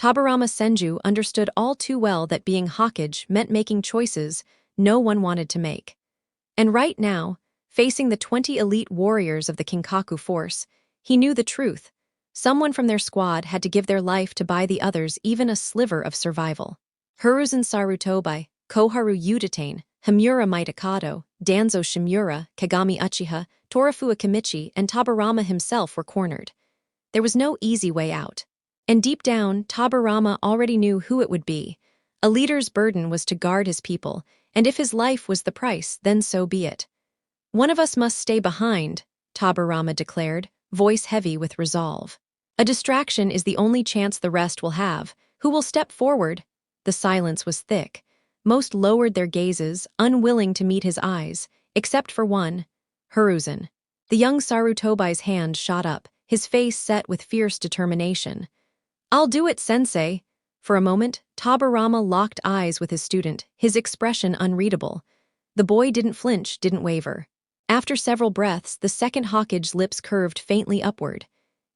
Tobirama Senju understood all too well that being Hokage meant making choices no one wanted to make. And right now, facing the 20 elite warriors of the Kinkaku force, he knew the truth. Someone from their squad had to give their life to buy the others even a sliver of survival. Hiruzen Sarutobi, Koharu Udatain, Himura Mitokado, Danzo Shimura, Kagami Uchiha, Torafu Akimichi, and Tobirama himself were cornered. There was no easy way out. And deep down, Tobirama already knew who it would be. A leader's burden was to guard his people, and if his life was the price, then so be it. One of us must stay behind, Tobirama declared, voice heavy with resolve. A distraction is the only chance the rest will have. Who will step forward? The silence was thick. Most lowered their gazes, unwilling to meet his eyes, except for one, Hiruzen. The young Sarutobi's hand shot up, his face set with fierce determination. I'll do it, sensei. For a moment, Tobirama locked eyes with his student, his expression unreadable. The boy didn't flinch, didn't waver. After several breaths, the second Hokage's lips curved faintly upward.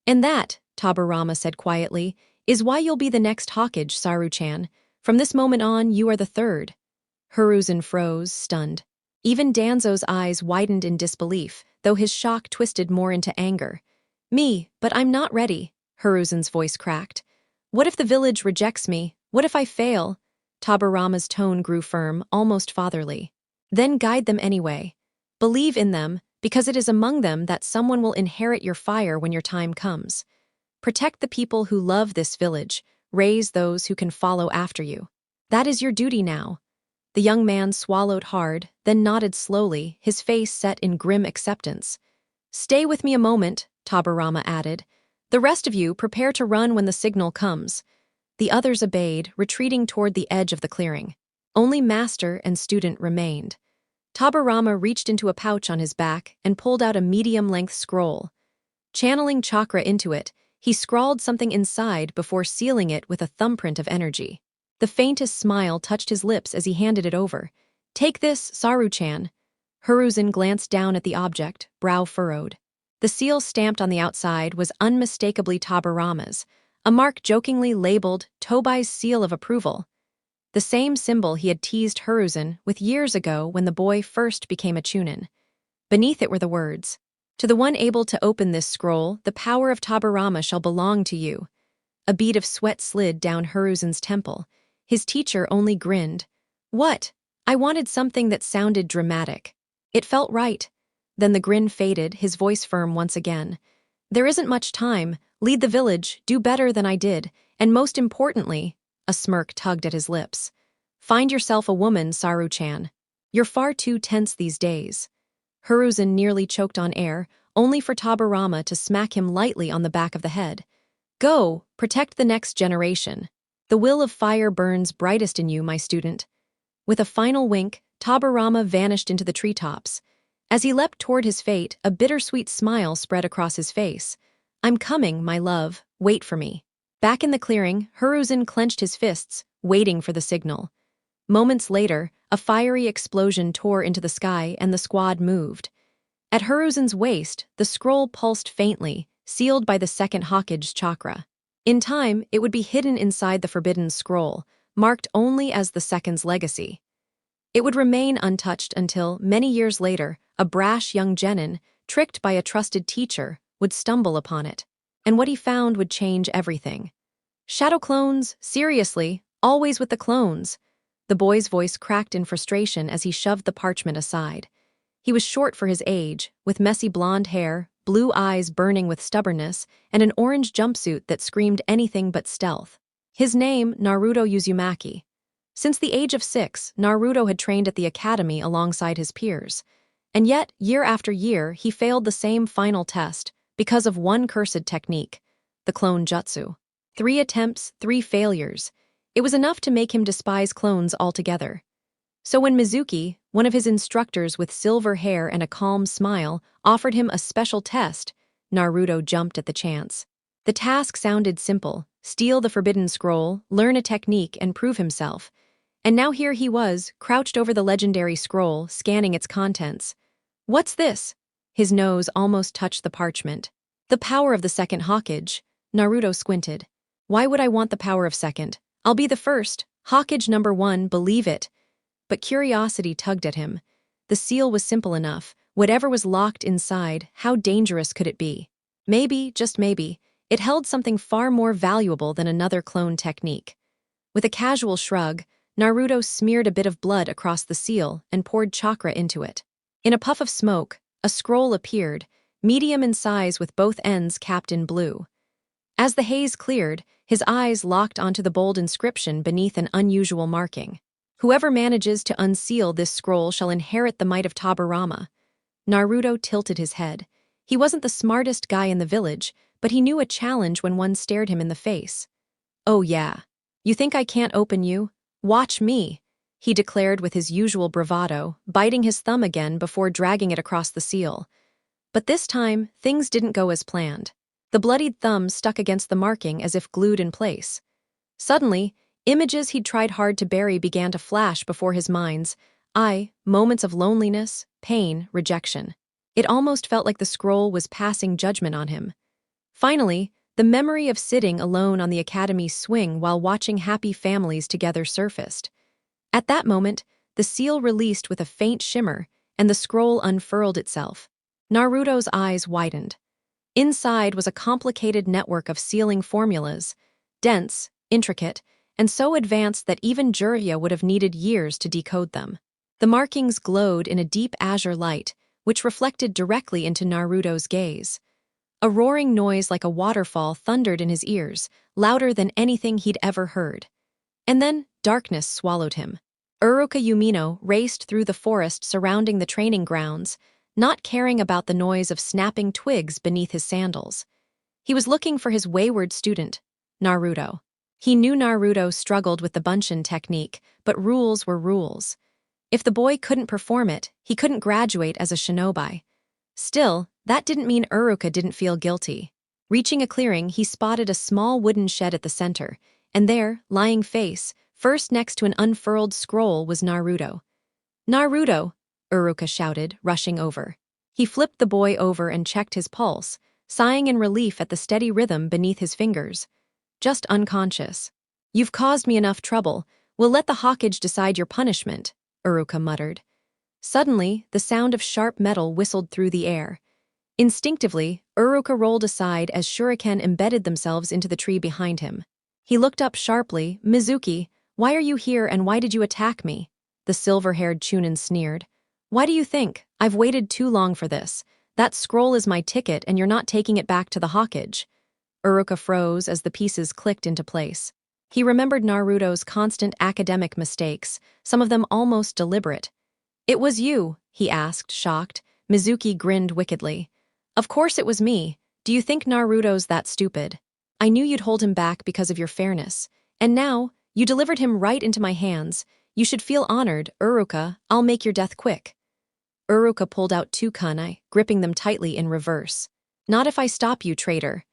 And that, Tobirama said quietly, is why you'll be the next Hokage, Saru-chan. From this moment on, you are the third. Hiruzen froze, stunned. Even Danzo's eyes widened in disbelief, though his shock twisted more into anger. Me, but I'm not ready, Hiruzen's voice cracked. What if the village rejects me? What if I fail? Tobirama's tone grew firm, almost fatherly. Then guide them anyway. Believe in them, because it is among them that someone will inherit your fire when your time comes. Protect the people who love this village, raise those who can follow after you. That is your duty now. The young man swallowed hard, then nodded slowly, his face set in grim acceptance. Stay with me a moment, Tobirama added. The rest of you prepare to run when the signal comes. The others obeyed, retreating toward the edge of the clearing. Only master and student remained. Tobirama reached into a pouch on his back and pulled out a medium-length scroll. Channeling chakra into it, he scrawled something inside before sealing it with a thumbprint of energy. The faintest smile touched his lips as he handed it over. Take this, Saru-chan. Hiruzen glanced down at the object, brow furrowed. The seal stamped on the outside was unmistakably Tobirama's, a mark jokingly labeled Tobi's seal of approval. The same symbol he had teased Hiruzen with years ago when the boy first became a Chunin. Beneath it were the words, to the one able to open this scroll, the power of Tobirama shall belong to you. A bead of sweat slid down Hiruzen's temple. His teacher only grinned. What? I wanted something that sounded dramatic. It felt right. Then the grin faded, his voice firm once again. There isn't much time. Lead the village, do better than I did, and most importantly, a smirk tugged at his lips. Find yourself a woman, Saru-chan. You're far too tense these days. Hiruzen nearly choked on air, only for Tobirama to smack him lightly on the back of the head. Go, protect the next generation. The will of fire burns brightest in you, my student. With a final wink, Tobirama vanished into the treetops. As he leapt toward his fate, a bittersweet smile spread across his face. I'm coming, my love. Wait for me. Back in the clearing, Hiruzen clenched his fists, waiting for the signal. Moments later, a fiery explosion tore into the sky and the squad moved. At Hiruzen's waist, the scroll pulsed faintly, sealed by the second Hokage's chakra. In time, it would be hidden inside the forbidden scroll, marked only as the second's legacy. It would remain untouched until, many years later, a brash young genin, tricked by a trusted teacher, would stumble upon it. And what he found would change everything. Shadow clones, seriously, always with the clones. The boy's voice cracked in frustration as he shoved the parchment aside. He was short for his age, with messy blonde hair, blue eyes burning with stubbornness, and an orange jumpsuit that screamed anything but stealth. His name, Naruto Uzumaki. Since the age of 6, Naruto had trained at the academy alongside his peers. And yet, year after year, he failed the same final test because of one cursed technique, the clone jutsu. 3 attempts, 3 failures. It was enough to make him despise clones altogether. So when Mizuki, one of his instructors with silver hair and a calm smile, offered him a special test, Naruto jumped at the chance. The task sounded simple: steal the forbidden scroll, learn a technique, and prove himself. And now here he was, crouched over the legendary scroll, scanning its contents. What's this? His nose almost touched the parchment. The power of the second Hokage. Naruto squinted. Why would I want the power of second? I'll be the first. Hawkage #1, believe it. But curiosity tugged at him. The seal was simple enough. Whatever was locked inside, how dangerous could it be? Maybe, just maybe, it held something far more valuable than another clone technique. With a casual shrug, Naruto smeared a bit of blood across the seal and poured chakra into it. In a puff of smoke, a scroll appeared, medium in size with both ends capped in blue. As the haze cleared, his eyes locked onto the bold inscription beneath an unusual marking. Whoever manages to unseal this scroll shall inherit the might of Tobirama. Naruto tilted his head. He wasn't the smartest guy in the village, but he knew a challenge when one stared him in the face. "Oh yeah. You think I can't open you? Watch me," he declared with his usual bravado, biting his thumb again before dragging it across the seal. But this time, things didn't go as planned. The bloodied thumb stuck against the marking as if glued in place. Suddenly, images he'd tried hard to bury began to flash before his mind's eye, moments of loneliness, pain, rejection. It almost felt like the scroll was passing judgment on him. Finally, the memory of sitting alone on the academy's swing while watching happy families together surfaced. At that moment, the seal released with a faint shimmer, and the scroll unfurled itself. Naruto's eyes widened. Inside was a complicated network of sealing formulas, dense, intricate, and so advanced that even Jiraiya would have needed years to decode them. The markings glowed in a deep azure light, which reflected directly into Naruto's gaze. A roaring noise like a waterfall thundered in his ears, louder than anything he'd ever heard. And then darkness swallowed him. Uruka Yumino raced through the forest surrounding the training grounds, not caring about the noise of snapping twigs beneath his sandals. He was looking for his wayward student, Naruto. He knew Naruto struggled with the Bunshin technique, but rules were rules. If the boy couldn't perform it, he couldn't graduate as a shinobi. Still, that didn't mean Uruka didn't feel guilty. Reaching a clearing, he spotted a small wooden shed at the center, and there, lying face first next to an unfurled scroll, was Naruto. "Naruto!" Uruka shouted, rushing over. He flipped the boy over and checked his pulse, sighing in relief at the steady rhythm beneath his fingers. "Just unconscious. You've caused me enough trouble. We'll let the Hawkage decide your punishment," Uruka muttered. Suddenly, the sound of sharp metal whistled through the air. Instinctively, Uruka rolled aside as shuriken embedded themselves into the tree behind him. He looked up sharply. "Mizuki, why are you here and why did you attack me?" The silver-haired Chunin sneered. "Why do you think? I've waited too long for this. That scroll is my ticket and you're not taking it back to the Hawkage." Uruka froze as the pieces clicked into place. He remembered Naruto's constant academic mistakes, some of them almost deliberate. "It was you?" he asked, shocked. Mizuki grinned wickedly. "Of course it was me. Do you think Naruto's that stupid? I knew you'd hold him back because of your fairness. And now, you delivered him right into my hands. You should feel honored, Uruka. I'll make your death quick." Uruka pulled out 2 kunai, gripping them tightly in reverse. "Not if I stop you, traitor."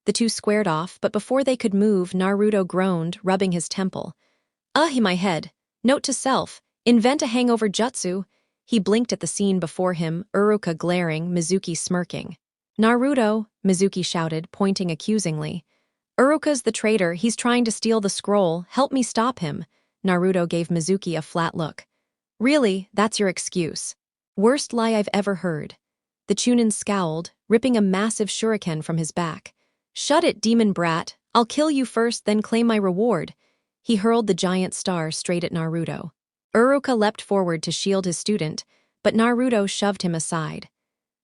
The two squared off, but before they could move, Naruto groaned, rubbing his temple. My head. Note to self, invent a hangover jutsu." He blinked at the scene before him, Uruka glaring, Mizuki smirking. "Naruto," Mizuki shouted, pointing accusingly. "Uruka's the traitor. He's trying to steal the scroll. Help me stop him." Naruto gave Mizuki a flat look. "Really, that's your excuse?" "Worst lie I've ever heard." The Chunin scowled, ripping a massive shuriken from his back. "Shut it, demon brat. I'll kill you first, then claim my reward." He hurled the giant star straight at Naruto. Uruka leapt forward to shield his student, but Naruto shoved him aside.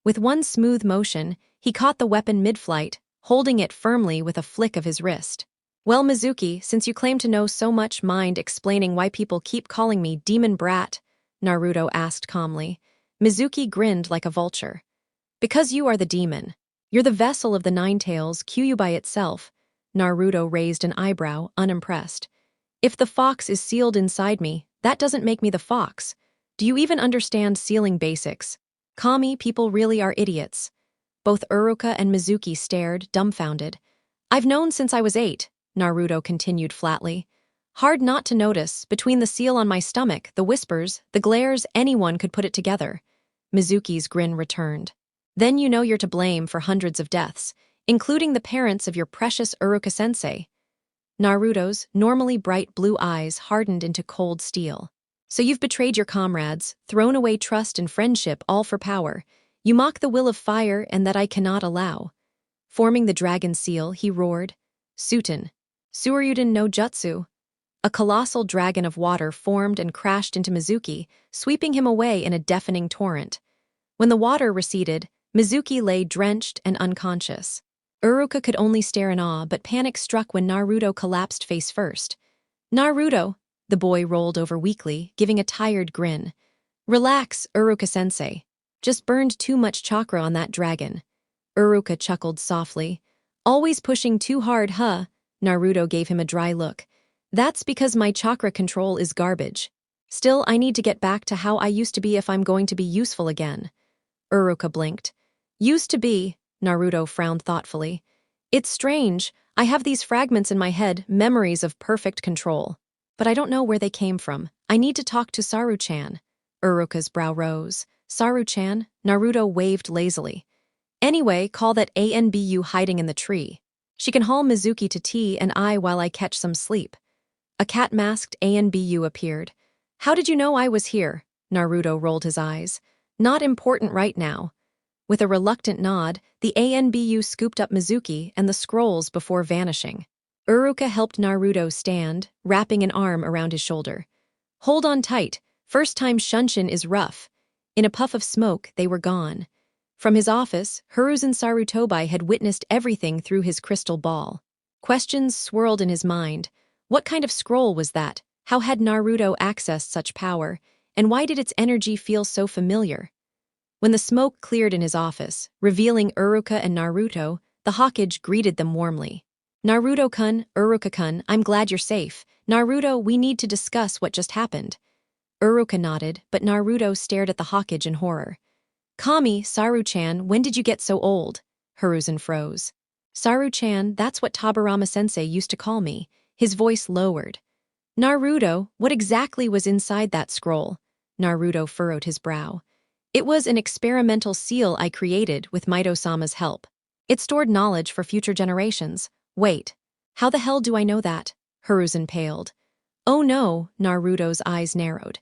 With one smooth motion, he caught the weapon mid-flight, holding it firmly with a flick of his wrist. "Well, Mizuki, since you claim to know so much, mind explaining why people keep calling me demon brat?" Naruto asked calmly. Mizuki grinned like a vulture. "Because you are the demon. You're the vessel of the Nine Tails, Kyuyu by itself." Naruto raised an eyebrow, unimpressed. "If the fox is sealed inside me, that doesn't make me the fox. Do you even understand sealing basics? Kami people really are idiots." Both Uruka and Mizuki stared, dumbfounded. "I've known since I was 8, Naruto continued flatly. "Hard not to notice, between the seal on my stomach, the whispers, the glares, anyone could put it together." Mizuki's grin returned. "Then you know you're to blame for hundreds of deaths, including the parents of your precious Uruka-sensei." Naruto's normally bright blue eyes hardened into cold steel. So you've betrayed your comrades, thrown away trust and friendship, all for power. You mock the will of fire and that I cannot allow. Forming the dragon seal, he roared, Suten, Suryuden no Jutsu. A colossal dragon of water formed and crashed into Mizuki, sweeping him away in a deafening torrent. When the water receded, Mizuki lay drenched and unconscious. Uruka could only stare in awe, but panic struck when Naruto collapsed face first. Naruto, the boy rolled over weakly, giving a tired grin. Relax, Uruka-sensei. Just burned too much chakra on that dragon. Uruka chuckled softly. Always pushing too hard, huh? Naruto gave him a dry look. That's because my chakra control is garbage. Still, I need to get back to how I used to be if I'm going to be useful again. Uruka blinked. Used to be, Naruto frowned thoughtfully. It's strange, I have these fragments in my head, memories of perfect control. But I don't know where they came from. I need to talk to Saru-chan. Uruka's brow rose. Saru-chan? Naruto waved lazily. Anyway, call that ANBU hiding in the tree. She can haul Mizuki to tea and I while I catch some sleep. A cat-masked ANBU appeared. How did you know I was here? Naruto rolled his eyes. Not important right now. With a reluctant nod, the ANBU scooped up Mizuki and the scrolls before vanishing. Uruka helped Naruto stand, wrapping an arm around his shoulder. Hold on tight, first time Shunshin is rough. In a puff of smoke, they were gone. From his office, Hiruzen Sarutobi had witnessed everything through his crystal ball. Questions swirled in his mind. What kind of scroll was that? How had Naruto accessed such power? And why did its energy feel so familiar? When the smoke cleared in his office, revealing Uruka and Naruto, the Hokage greeted them warmly. Naruto-kun, Uruka-kun, I'm glad you're safe. Naruto, we need to discuss what just happened. Uruka nodded, but Naruto stared at the Hokage in horror. Kami, Saru-chan, when did you get so old? Hiruzen froze. Saru-chan, that's what Tobirama-sensei used to call me. His voice lowered. Naruto, what exactly was inside that scroll? Naruto furrowed his brow. It was an experimental seal I created with Mito-sama's help. It stored knowledge for future generations. Wait, how the hell do I know that? Hiruzen paled. Oh no, Naruto's eyes narrowed.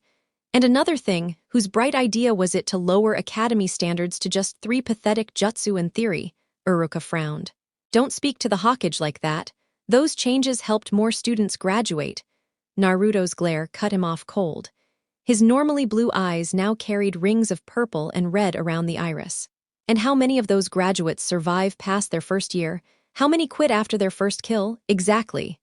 And another thing, whose bright idea was it to lower academy standards to just 3 pathetic jutsu in theory? Uruka frowned. Don't speak to the Hokage like that. Those changes helped more students graduate. Naruto's glare cut him off cold. His normally blue eyes now carried rings of purple and red around the iris. And how many of those graduates survive past their first year? How many quit after their first kill? Exactly.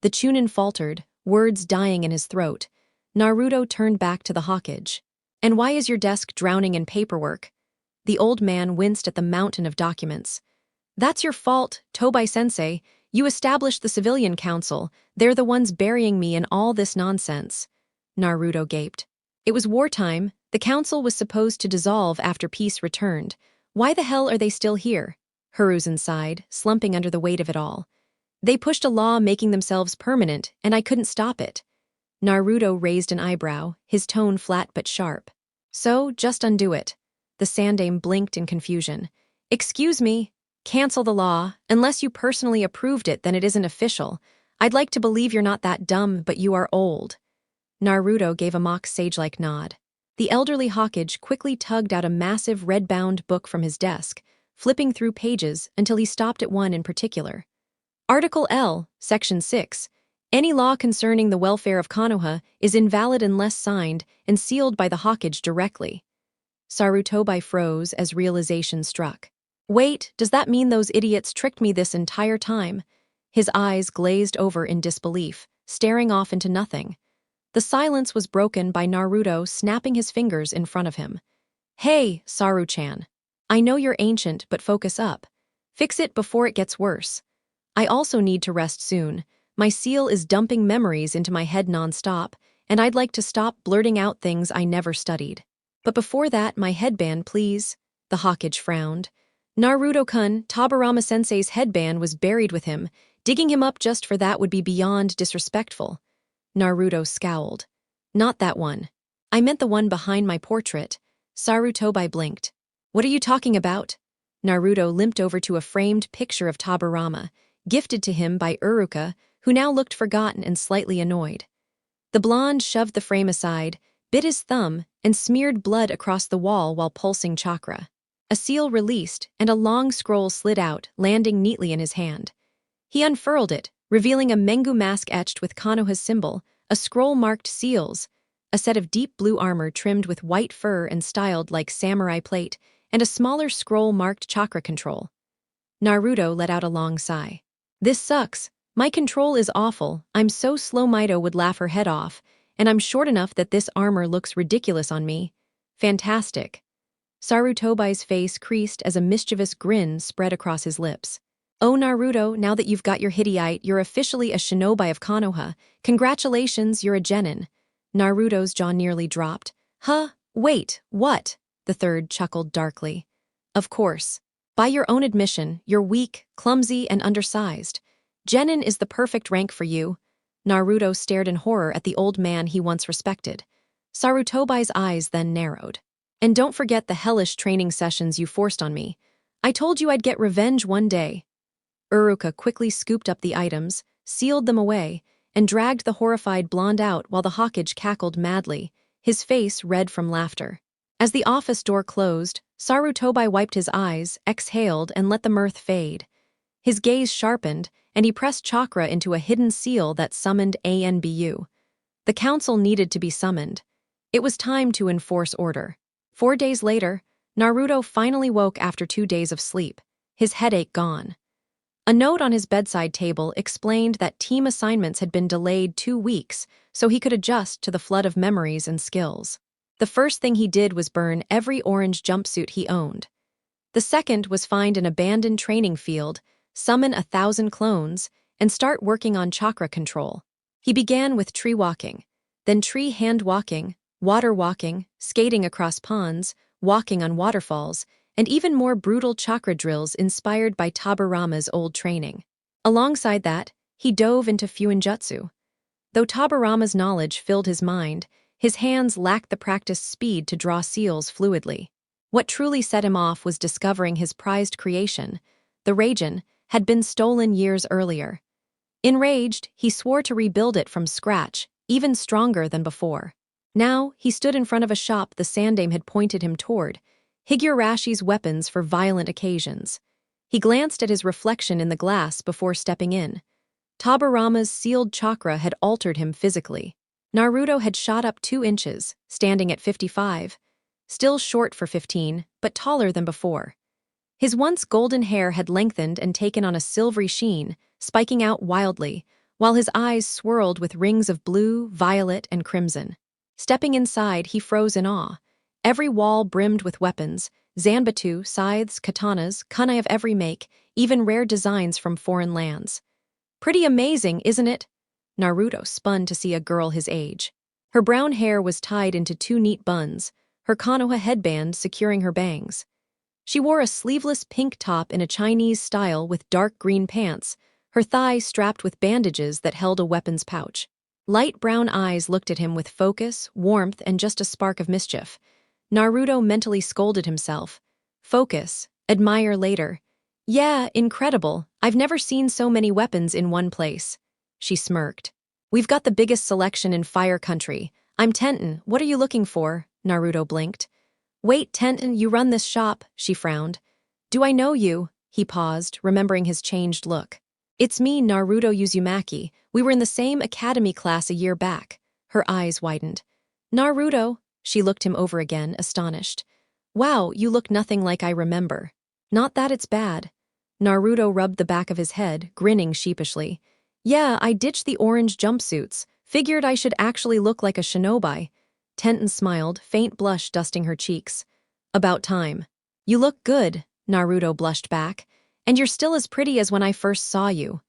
The Chunin faltered, words dying in his throat. Naruto turned back to the Hokage. And why is your desk drowning in paperwork? The old man winced at the mountain of documents. That's your fault, Tobai-sensei. You established the civilian council. They're the ones burying me in all this nonsense. Naruto gaped. It was wartime. The council was supposed to dissolve after peace returned. Why the hell are they still here? Hiruzen sighed, slumping under the weight of it all. They pushed a law making themselves permanent, and I couldn't stop it. Naruto raised an eyebrow, his tone flat but sharp. So, just undo it. The Sandaime blinked in confusion. Excuse me? Cancel the law. Unless you personally approved it, then it isn't official. I'd like to believe you're not that dumb, but you are old. Naruto gave a mock sage-like nod. The elderly Hokage quickly tugged out a massive red-bound book from his desk, flipping through pages until he stopped at one in particular. Article L, Section 6. Any law concerning the welfare of Konoha is invalid unless signed and sealed by the Hokage directly. Sarutobi froze as realization struck. Wait, does that mean those idiots tricked me this entire time? His eyes glazed over in disbelief, staring off into nothing. The silence was broken by Naruto snapping his fingers in front of him. Hey, Saru-chan. I know you're ancient, but focus up. Fix it before it gets worse. I also need to rest soon. My seal is dumping memories into my head non-stop, and I'd like to stop blurting out things I never studied. But before that, my headband, please. The Hokage frowned. Naruto-kun, Tobirama-sensei's headband was buried with him. Digging him up just for that would be beyond disrespectful. Naruto scowled. Not that one. I meant the one behind my portrait. Sarutobi blinked. What are you talking about? Naruto limped over to a framed picture of Tobirama, gifted to him by Uruka, who now looked forgotten and slightly annoyed. The blonde shoved the frame aside, bit his thumb, and smeared blood across the wall while pulsing chakra. A seal released, and a long scroll slid out, landing neatly in his hand. He unfurled it, revealing a Mengu mask etched with Konoha's symbol, a scroll marked seals, a set of deep blue armor trimmed with white fur and styled like samurai plate, and a smaller scroll marked chakra control. Naruto let out a long sigh. This sucks. My control is awful. I'm so slow Mito would laugh her head off, and I'm short enough that this armor looks ridiculous on me. Fantastic. Sarutobai's face creased as a mischievous grin spread across his lips. Oh Naruto, now that you've got your Hittite, you're officially a shinobi of Konoha. Congratulations, you're a genin. Naruto's jaw nearly dropped. Huh? Wait, what? The third chuckled darkly. Of course. By your own admission, you're weak, clumsy, and undersized. Genin is the perfect rank for you. Naruto stared in horror at the old man he once respected. Sarutobai's eyes then narrowed. And don't forget the hellish training sessions you forced on me. I told you I'd get revenge one day. Uruka quickly scooped up the items, sealed them away, and dragged the horrified blonde out while the Hokage cackled madly, his face red from laughter. As the office door closed, Sarutobai wiped his eyes, exhaled, and let the mirth fade. His gaze sharpened, and he pressed chakra into a hidden seal that summoned ANBU. The council needed to be summoned. It was time to enforce order. 4 days later, Naruto finally woke after 2 days of sleep, his headache gone. A note on his bedside table explained that team assignments had been delayed 2 weeks so he could adjust to the flood of memories and skills. The first thing he did was burn every orange jumpsuit he owned. The second was find an abandoned training field, summon 1,000 clones, and start working on chakra control. He began with tree walking, then tree hand walking, water walking, skating across ponds, walking on waterfalls, and even more brutal chakra drills inspired by Tobirama's old training. Alongside that, he dove into Fuinjutsu. Though Tobirama's knowledge filled his mind, his hands lacked the practiced speed to draw seals fluidly. What truly set him off was discovering his prized creation. The Raijin had been stolen years earlier. Enraged, he swore to rebuild it from scratch, even stronger than before. Now, he stood in front of a shop the Sandaime had pointed him toward, Higurashi's weapons for violent occasions. He glanced at his reflection in the glass before stepping in. Tobirama's sealed chakra had altered him physically. Naruto had shot up 2 inches, standing at 55. Still short for 15, but taller than before. His once golden hair had lengthened and taken on a silvery sheen, spiking out wildly, while his eyes swirled with rings of blue, violet, and crimson. Stepping inside, he froze in awe. Every wall brimmed with weapons, zanbatsu, scythes, katanas, kunai of every make, even rare designs from foreign lands. Pretty amazing, isn't it? Naruto spun to see a girl his age. Her brown hair was tied into 2 neat buns, her Konoha headband securing her bangs. She wore a sleeveless pink top in a Chinese style with dark green pants, her thighs strapped with bandages that held a weapons pouch. Light brown eyes looked at him with focus, warmth, and just a spark of mischief. Naruto mentally scolded himself. Focus, admire later. Yeah, incredible. I've never seen so many weapons in one place. She smirked. We've got the biggest selection in Fire Country. I'm Tenten, what are you looking for? Naruto blinked. Wait, Tenten, you run this shop, she frowned. Do I know you? He paused, remembering his changed look. It's me, Naruto Uzumaki. We were in the same academy class a year back. Her eyes widened. Naruto? She looked him over again, astonished. Wow, you look nothing like I remember. Not that it's bad. Naruto rubbed the back of his head, grinning sheepishly. Yeah, I ditched the orange jumpsuits. Figured I should actually look like a shinobi. Tenten smiled, faint blush dusting her cheeks. About time. You look good, Naruto blushed back. And you're still as pretty as when I first saw you.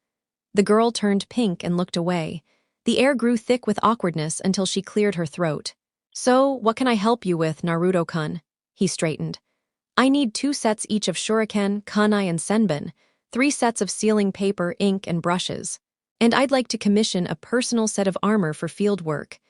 The girl turned pink and looked away. The air grew thick with awkwardness until she cleared her throat. So, what can I help you with, Naruto-kun? He straightened. I need 2 sets each of shuriken, kunai, and senbon, 3 sets of sealing paper, ink, and brushes. And I'd like to commission a personal set of armor for field work.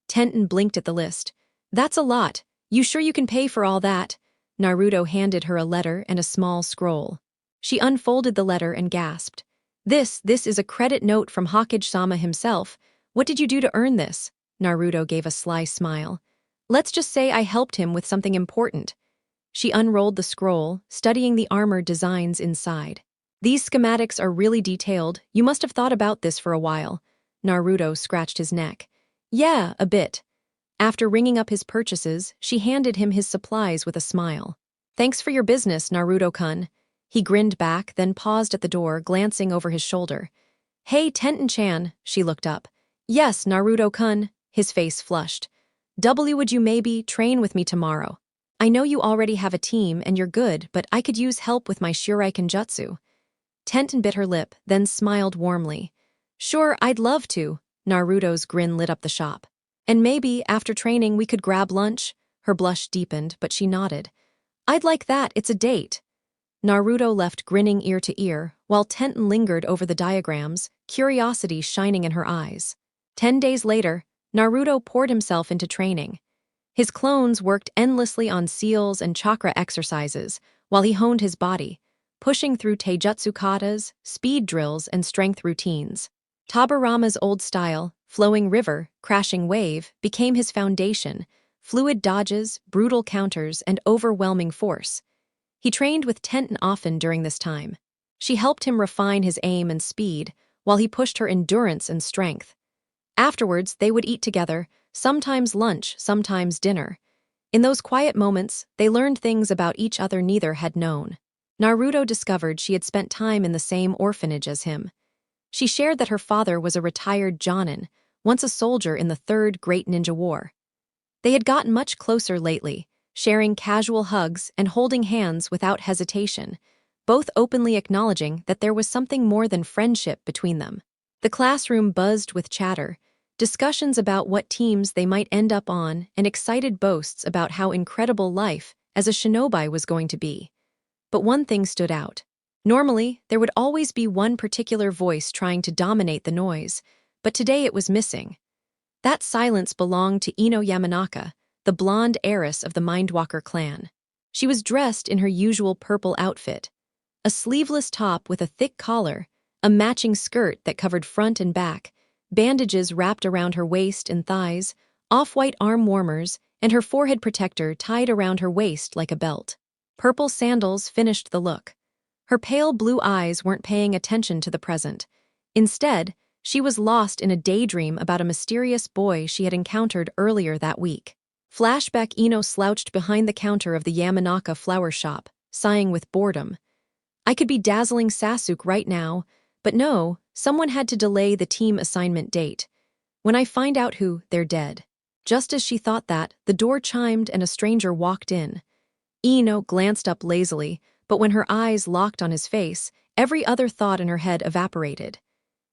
Tenten blinked at the list. That's a lot. You sure you can pay for all that? Naruto handed her a letter and a small scroll. She unfolded the letter and gasped. This is a credit note from Hokage-sama himself. What did you do to earn this? Naruto gave a sly smile. Let's just say I helped him with something important. She unrolled the scroll, studying the armor designs inside. These schematics are really detailed. You must have thought about this for a while. Naruto scratched his neck. Yeah, a bit. After ringing up his purchases, she handed him his supplies with a smile. Thanks for your business, Naruto-kun. He grinned back, then paused at the door, glancing over his shoulder. Hey, Tenten-chan, she looked up. Yes, Naruto-kun, his face flushed. Would you maybe train with me tomorrow? I know you already have a team and you're good, but I could use help with my Shuriken Jutsu. Tenten bit her lip, then smiled warmly. Sure, I'd love to. Naruto's grin lit up the shop. And maybe, after training, we could grab lunch? Her blush deepened, but she nodded. I'd like that, it's a date. Naruto left grinning ear to ear, while Tenten lingered over the diagrams, curiosity shining in her eyes. 10 days later, Naruto poured himself into training. His clones worked endlessly on seals and chakra exercises, while he honed his body, pushing through taijutsu katas, speed drills, and strength routines. Tobirama's old style, flowing river, crashing wave, became his foundation, fluid dodges, brutal counters, and overwhelming force. He trained with Tenten often during this time. She helped him refine his aim and speed, while he pushed her endurance and strength. Afterwards, they would eat together, sometimes lunch, sometimes dinner. In those quiet moments, they learned things about each other neither had known. Naruto discovered she had spent time in the same orphanage as him. She shared that her father was a retired jonin, once a soldier in the Third Great Ninja War. They had gotten much closer lately, sharing casual hugs and holding hands without hesitation, both openly acknowledging that there was something more than friendship between them. The classroom buzzed with chatter, discussions about what teams they might end up on, and excited boasts about how incredible life as a shinobi was going to be. But one thing stood out. Normally, there would always be one particular voice trying to dominate the noise, but today it was missing. That silence belonged to Ino Yamanaka, the blonde heiress of the Mindwalker clan. She was dressed in her usual purple outfit. A sleeveless top with a thick collar, a matching skirt that covered front and back, bandages wrapped around her waist and thighs, off-white arm warmers, and her forehead protector tied around her waist like a belt. Purple sandals finished the look. Her pale blue eyes weren't paying attention to the present. Instead, she was lost in a daydream about a mysterious boy she had encountered earlier that week. Flashback. Ino slouched behind the counter of the Yamanaka flower shop, sighing with boredom. I could be dazzling Sasuke right now, but no, someone had to delay the team assignment date. When I find out who, they're dead. Just as she thought that, the door chimed and a stranger walked in. Ino glanced up lazily, but when her eyes locked on his face, every other thought in her head evaporated.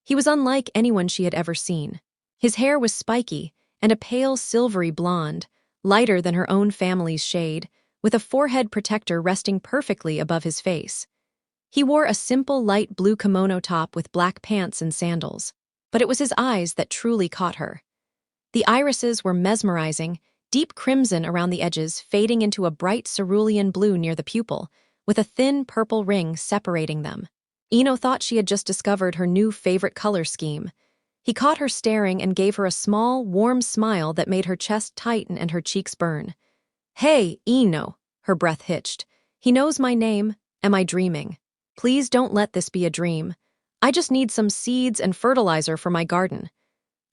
He was unlike anyone she had ever seen. His hair was spiky, and a pale silvery blonde, lighter than her own family's shade, with a forehead protector resting perfectly above his face. He wore a simple light blue kimono top with black pants and sandals, but it was his eyes that truly caught her. The irises were mesmerizing, deep crimson around the edges fading into a bright cerulean blue near the pupil, with a thin purple ring separating them. Ino thought she had just discovered her new favorite color scheme. He caught her staring and gave her a small, warm smile that made her chest tighten and her cheeks burn. Hey, Ino, her breath hitched. He knows my name. Am I dreaming? Please don't let this be a dream. I just need some seeds and fertilizer for my garden.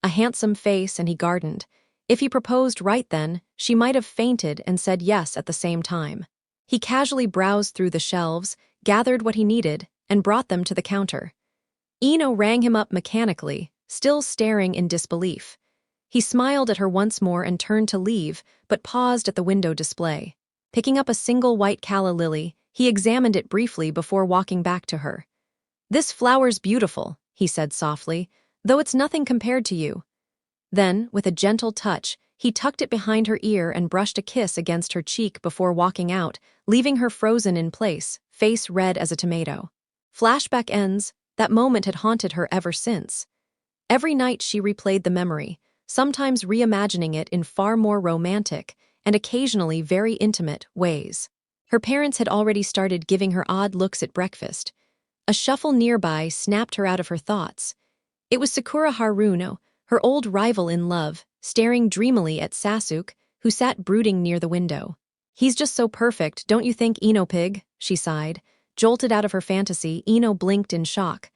A handsome face, and he gardened. If he proposed right then, she might have fainted and said yes at the same time. He casually browsed through the shelves, gathered what he needed, and brought them to the counter. Ino rang him up mechanically, still staring in disbelief. He smiled at her once more and turned to leave, but paused at the window display. Picking up a single white calla lily, he examined it briefly before walking back to her. This flower's beautiful, he said softly, though it's nothing compared to you. Then, with a gentle touch, he tucked it behind her ear and brushed a kiss against her cheek before walking out, leaving her frozen in place, face red as a tomato. Flashback ends. That moment had haunted her ever since. Every night she replayed the memory, sometimes reimagining it in far more romantic, and occasionally very intimate, ways. Her parents had already started giving her odd looks at breakfast. A shuffle nearby snapped her out of her thoughts. It was Sakura Haruno, her old rival in love, staring dreamily at Sasuke, who sat brooding near the window. "He's just so perfect, don't you think, Ino pig?" she sighed. Jolted out of her fantasy, Ino blinked in shock.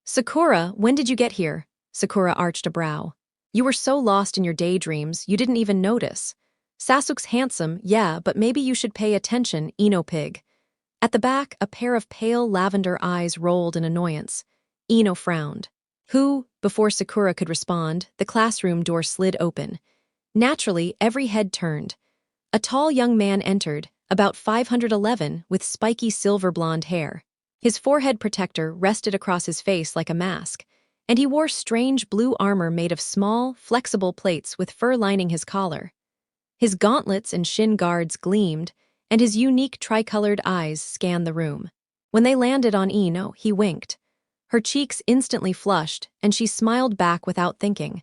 "Sakura, when did you get here?" Sakura arched a brow. "You were so lost in your daydreams, you didn't even notice. Sasuke's handsome, yeah, but maybe you should pay attention, Ino pig." At the back, a pair of pale lavender eyes rolled in annoyance. Ino frowned. "Who?" Before Sakura could respond, the classroom door slid open. Naturally, every head turned. A tall young man entered, about 511, with spiky silver blonde hair. His forehead protector rested across his face like a mask, and he wore strange blue armor made of small, flexible plates with fur lining his collar. His gauntlets and shin guards gleamed, and his unique tricolored eyes scanned the room. When they landed on Ino, he winked. Her cheeks instantly flushed, and she smiled back without thinking.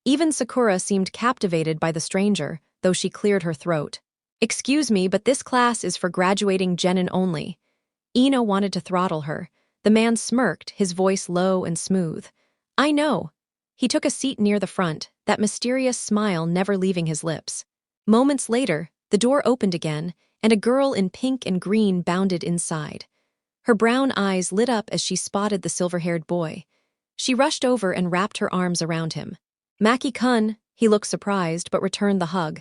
Even Sakura seemed captivated by the stranger, though she cleared her throat. "Excuse me, but this class is for graduating genin only." Ino wanted to throttle her. The man smirked, his voice low and smooth. "I know." He took a seat near the front, that mysterious smile never leaving his lips. Moments later, the door opened again, and a girl in pink and green bounded inside. Her brown eyes lit up as she spotted the silver-haired boy. She rushed over and wrapped her arms around him. "Maki-kun," he looked surprised but returned the hug.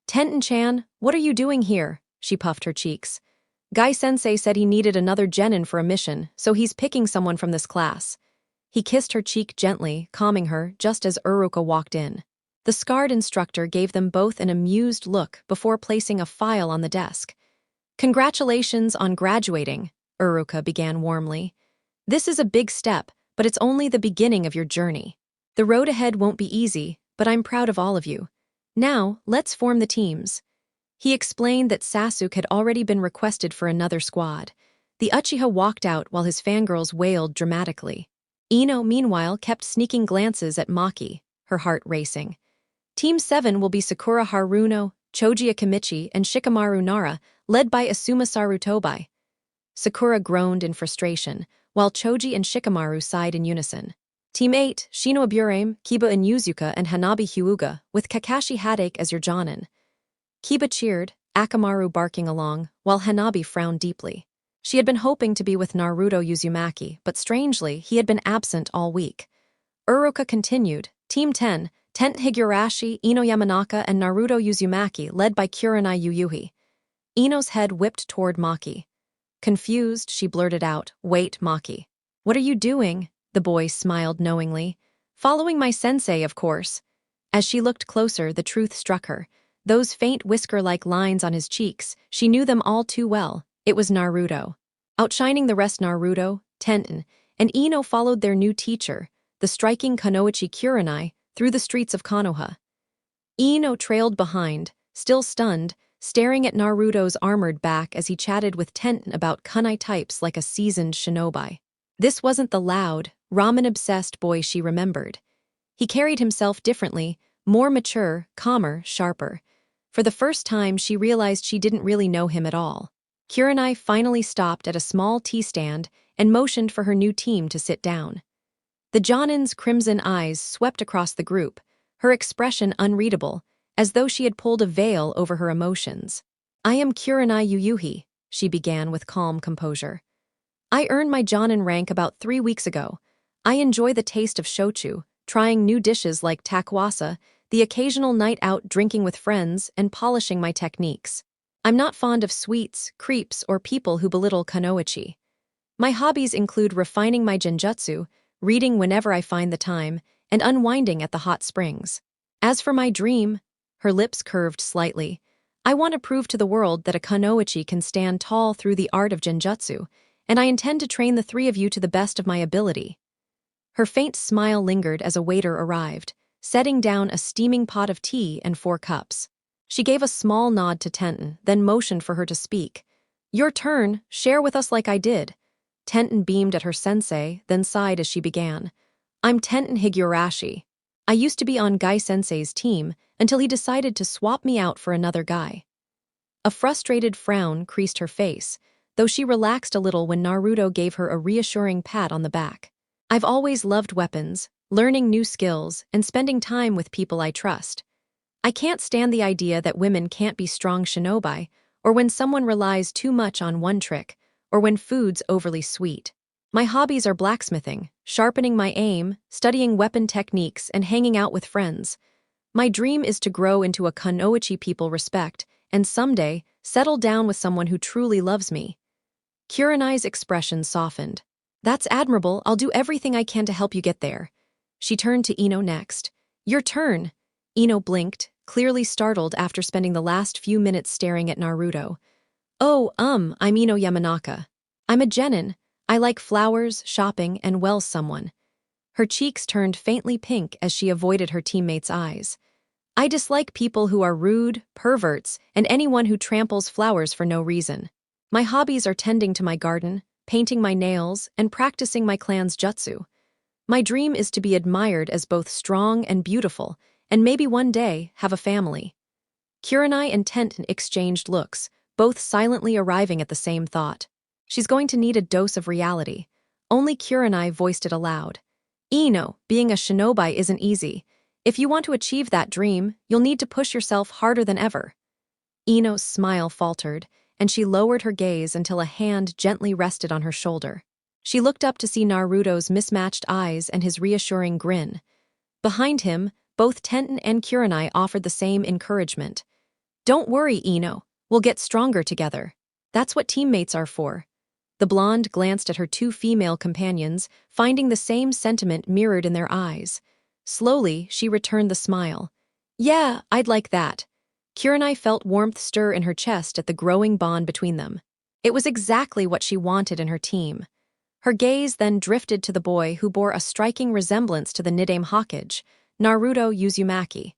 "Tenten-chan, what are you doing here?" She puffed her cheeks. "Guy-sensei said he needed another genin for a mission, so he's picking someone from this class." He kissed her cheek gently, calming her, just as Uruka walked in. The scarred instructor gave them both an amused look before placing a file on the desk. "Congratulations on graduating," Uruka began warmly. "This is a big step, but it's only the beginning of your journey. The road ahead won't be easy, but I'm proud of all of you. Now, let's form the teams." He explained that Sasuke had already been requested for another squad. The Uchiha walked out while his fangirls wailed dramatically. Ino, meanwhile, kept sneaking glances at Maki, her heart racing. Team 7 will be Sakura Haruno, Choji Akimichi, and Shikamaru Nara, led by Asuma Sarutobi. Sakura groaned in frustration, while Choji and Shikamaru sighed in unison. Team 8, Shino Aburame, Kiba and Yuzuka, and Hanabi Hyuuga, with Kakashi Hadake as your Jonin. Kiba cheered, Akamaru barking along, while Hanabi frowned deeply. She had been hoping to be with Naruto Uzumaki, but strangely, he had been absent all week. Uruka continued, Team 10, Tent Higurashi, Ino Yamanaka, and Naruto Uzumaki, led by Kurenai Yuyuhi. Ino's head whipped toward Maki. Confused, she blurted out, "Wait, Maki. What are you doing?" The boy smiled knowingly. "Following my sensei, of course." As she looked closer, the truth struck her. Those faint whisker-like lines on his cheeks, she knew them all too well. It was Naruto. Outshining the rest, Naruto, Tenten, and Ino followed their new teacher, the striking Kunoichi Kurenai, through the streets of Konoha. Ino trailed behind, still stunned, staring at Naruto's armored back as he chatted with Tenten about kunai types like a seasoned shinobi. This wasn't the loud, ramen-obsessed boy she remembered. He carried himself differently, more mature, calmer, sharper. For the first time, she realized she didn't really know him at all. Kurenai finally stopped at a small tea stand and motioned for her new team to sit down. The Jonin's crimson eyes swept across the group, her expression unreadable, as though she had pulled a veil over her emotions. "I am Kurenai Yuyuhi," she began with calm composure. "I earned my Jonin rank about 3 weeks ago. I enjoy the taste of shochu, trying new dishes like takwasa, the occasional night out drinking with friends, and polishing my techniques. I'm not fond of sweets, creeps, or people who belittle kunoichi. My hobbies include refining my genjutsu, reading whenever I find the time, and unwinding at the hot springs. As for my dream," her lips curved slightly, "I want to prove to the world that a kunoichi can stand tall through the art of genjutsu, and I intend to train the 3 of you to the best of my ability." Her faint smile lingered as a waiter arrived, setting down a steaming pot of tea and 4 cups. She gave a small nod to Tenten, then motioned for her to speak. "Your turn, share with us like I did." Tenten beamed at her sensei, then sighed as she began. "I'm Tenten Higurashi. I used to be on Guy Sensei's team until he decided to swap me out for another guy." A frustrated frown creased her face, though she relaxed a little when Naruto gave her a reassuring pat on the back. I've always loved weapons, learning new skills, and spending time with people I trust. I can't stand the idea that women can't be strong shinobi, or when someone relies too much on one trick, or when food's overly sweet. My hobbies are blacksmithing, sharpening my aim, studying weapon techniques, and hanging out with friends. My dream is to grow into a kunoichi people respect, and someday, settle down with someone who truly loves me. Kurenai's expression softened. That's admirable, I'll do everything I can to help you get there. She turned to Ino next. Your turn. Ino blinked, clearly startled after spending the last few minutes staring at Naruto. Oh, I'm Ino Yamanaka. I'm a genin. I like flowers, shopping, and well someone. Her cheeks turned faintly pink as she avoided her teammates' eyes. I dislike people who are rude, perverts, and anyone who tramples flowers for no reason. My hobbies are tending to my garden, painting my nails, and practicing my clan's jutsu. My dream is to be admired as both strong and beautiful, and maybe one day have a family. Kurenai and Tenten exchanged looks, both silently arriving at the same thought. She's going to need a dose of reality. Only Kurenai voiced it aloud. Ino, being a shinobi isn't easy. If you want to achieve that dream, you'll need to push yourself harder than ever. Ino's smile faltered, and she lowered her gaze until a hand gently rested on her shoulder. She looked up to see Naruto's mismatched eyes and his reassuring grin. Behind him, both Tenten and Kurenai offered the same encouragement. Don't worry, Ino. We'll get stronger together. That's what teammates are for. The blonde glanced at her two female companions, finding the same sentiment mirrored in their eyes. Slowly, she returned the smile. Yeah, I'd like that. Kurenai felt warmth stir in her chest at the growing bond between them. It was exactly what she wanted in her team. Her gaze then drifted to the boy who bore a striking resemblance to the Nidaime Hokage, Naruto Uzumaki.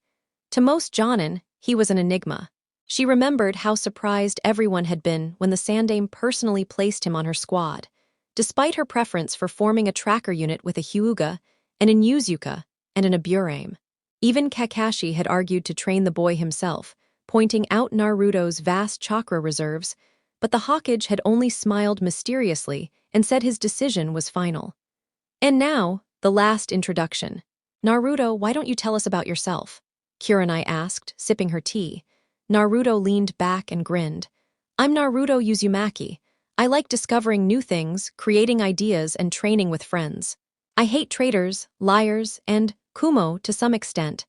To most Jonin, he was an enigma. She remembered how surprised everyone had been when the Sandaime personally placed him on her squad, despite her preference for forming a tracker unit with a Hyuga, an Inuzuka, and an Aburame. Even Kakashi had argued to train the boy himself, pointing out Naruto's vast chakra reserves, but the Hokage had only smiled mysteriously and said his decision was final. And now, the last introduction. Naruto, why don't you tell us about yourself? Kurenai asked, sipping her tea. Naruto leaned back and grinned. I'm Naruto Uzumaki. I like discovering new things, creating ideas, and training with friends. I hate traitors, liars, and Kumo to some extent.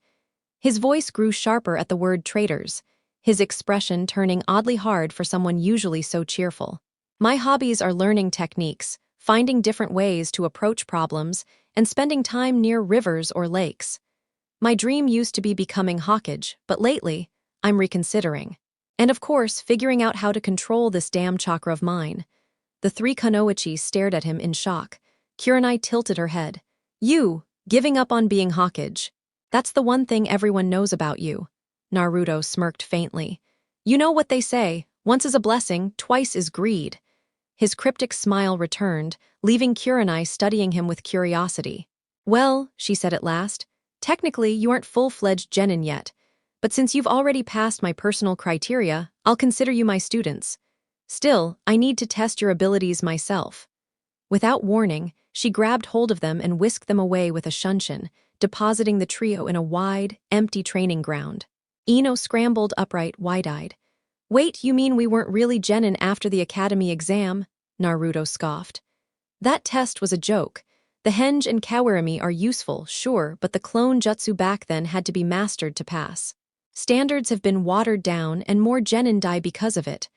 His voice grew sharper at the word traitors, his expression turning oddly hard for someone usually so cheerful. My hobbies are learning techniques, finding different ways to approach problems, and spending time near rivers or lakes. My dream used to be becoming Hokage, but lately, I'm reconsidering. And of course, figuring out how to control this damn chakra of mine. The three kunoichi stared at him in shock. Kurenai tilted her head. You, giving up on being Hokage. That's the one thing everyone knows about you. Naruto smirked faintly. You know what they say, once is a blessing, twice is greed. His cryptic smile returned, leaving Kurenai studying him with curiosity. Well, she said at last, technically you aren't full-fledged genin yet, but since you've already passed my personal criteria, I'll consider you my students. Still, I need to test your abilities myself. Without warning, she grabbed hold of them and whisked them away with a shunshin, depositing the trio in a wide, empty training ground. Ino scrambled upright, wide-eyed. Wait, you mean we weren't really genin after the academy exam? Naruto scoffed. That test was a joke. The henge and kawarimi are useful, sure, but the clone jutsu back then had to be mastered to pass. Standards have been watered down and more genin die because of it.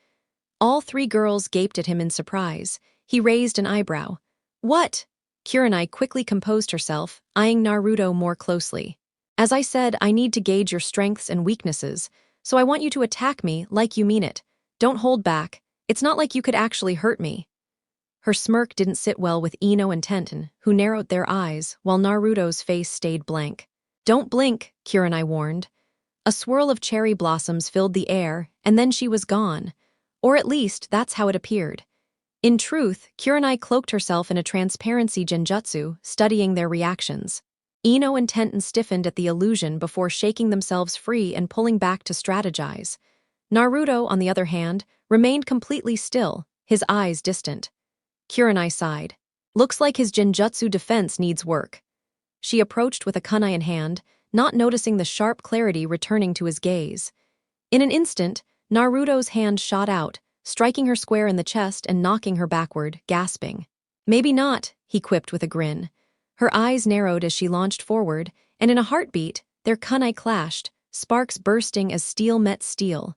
All three girls gaped at him in surprise. He raised an eyebrow. What? Kurenai quickly composed herself, eyeing Naruto more closely. As I said, I need to gauge your strengths and weaknesses, so I want you to attack me like you mean it. Don't hold back. It's not like you could actually hurt me. Her smirk didn't sit well with Ino and Tenten, who narrowed their eyes, while Naruto's face stayed blank. Don't blink, Kurenai warned. A swirl of cherry blossoms filled the air, and then she was gone. Or at least, that's how it appeared. In truth, Kurenai cloaked herself in a transparency genjutsu, studying their reactions. Ino and Tenten stiffened at the illusion before shaking themselves free and pulling back to strategize. Naruto, on the other hand, remained completely still, his eyes distant. Kurenai sighed. Looks like his genjutsu defense needs work. She approached with a kunai in hand, not noticing the sharp clarity returning to his gaze. In an instant, Naruto's hand shot out, striking her square in the chest and knocking her backward, gasping. Maybe not, he quipped with a grin. Her eyes narrowed as she launched forward, and in a heartbeat, their kunai clashed, sparks bursting as steel met steel.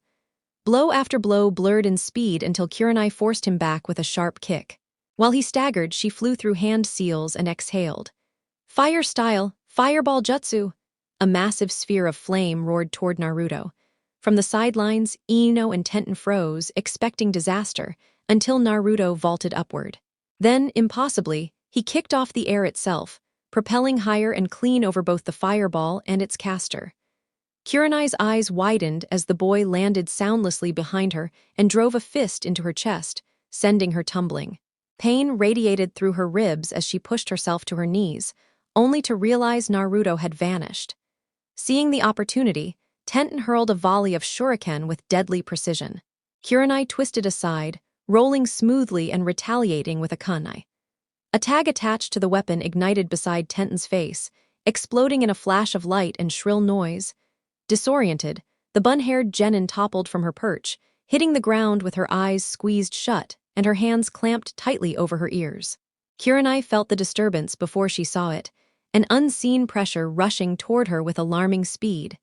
Blow after blow blurred in speed until Kurenai forced him back with a sharp kick. While he staggered, she flew through hand seals and exhaled. Fire style, fireball jutsu! A massive sphere of flame roared toward Naruto. From the sidelines, Ino and Tenten froze, expecting disaster, until Naruto vaulted upward. Then, impossibly, he kicked off the air itself, propelling higher and clean over both the fireball and its caster. Kurenai's eyes widened as the boy landed soundlessly behind her and drove a fist into her chest, sending her tumbling. Pain radiated through her ribs as she pushed herself to her knees, only to realize Naruto had vanished. Seeing the opportunity, Tenten hurled a volley of shuriken with deadly precision. Kurenai twisted aside, rolling smoothly and retaliating with a kunai. A tag attached to the weapon ignited beside Tenten's face, exploding in a flash of light and shrill noise. Disoriented, the bun-haired genin toppled from her perch, hitting the ground with her eyes squeezed shut and her hands clamped tightly over her ears. Kurenai felt the disturbance before she saw it, an unseen pressure rushing toward her with alarming speed.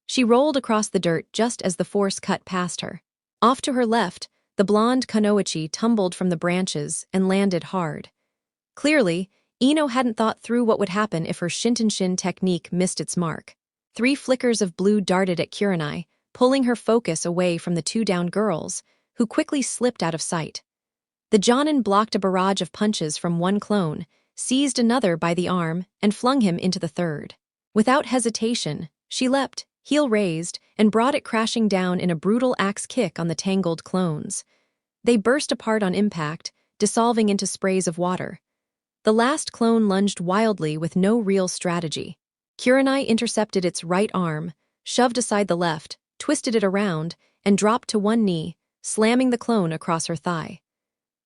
She rolled across the dirt just as the force cut past her. Off to her left, the blonde Kunoichi tumbled from the branches and landed hard. Clearly, Ino hadn't thought through what would happen if her Shintenshin technique missed its mark. 3 flickers of blue darted at Kurenai, pulling her focus away from the 2 downed girls, who quickly slipped out of sight. The Jonin blocked a barrage of punches from one clone, seized another by the arm, and flung him into the third. Without hesitation, she leapt, heel raised, and brought it crashing down in a brutal axe kick on the tangled clones. They burst apart on impact, dissolving into sprays of water. The last clone lunged wildly with no real strategy. Kurenai intercepted its right arm, shoved aside the left, twisted it around, and dropped to one knee, slamming the clone across her thigh.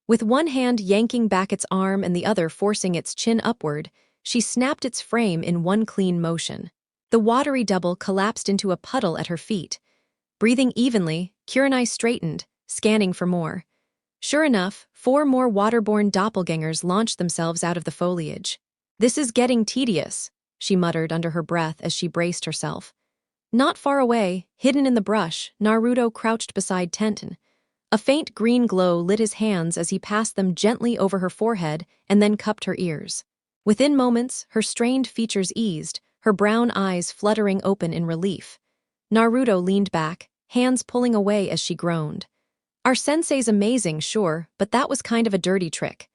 With one hand yanking back its arm and the other forcing its chin upward, she snapped its frame in one clean motion. The watery double collapsed into a puddle at her feet. Breathing evenly, Kurenai straightened, scanning for more. Sure enough, 4 more waterborne doppelgangers launched themselves out of the foliage. "This is getting tedious," she muttered under her breath as she braced herself. Not far away, hidden in the brush, Naruto crouched beside Tenten. A faint green glow lit his hands as he passed them gently over her forehead and then cupped her ears. Within moments, her strained features eased, her brown eyes fluttering open in relief. Naruto leaned back, hands pulling away as she groaned. "Our sensei's amazing, sure, but that was kind of a dirty trick."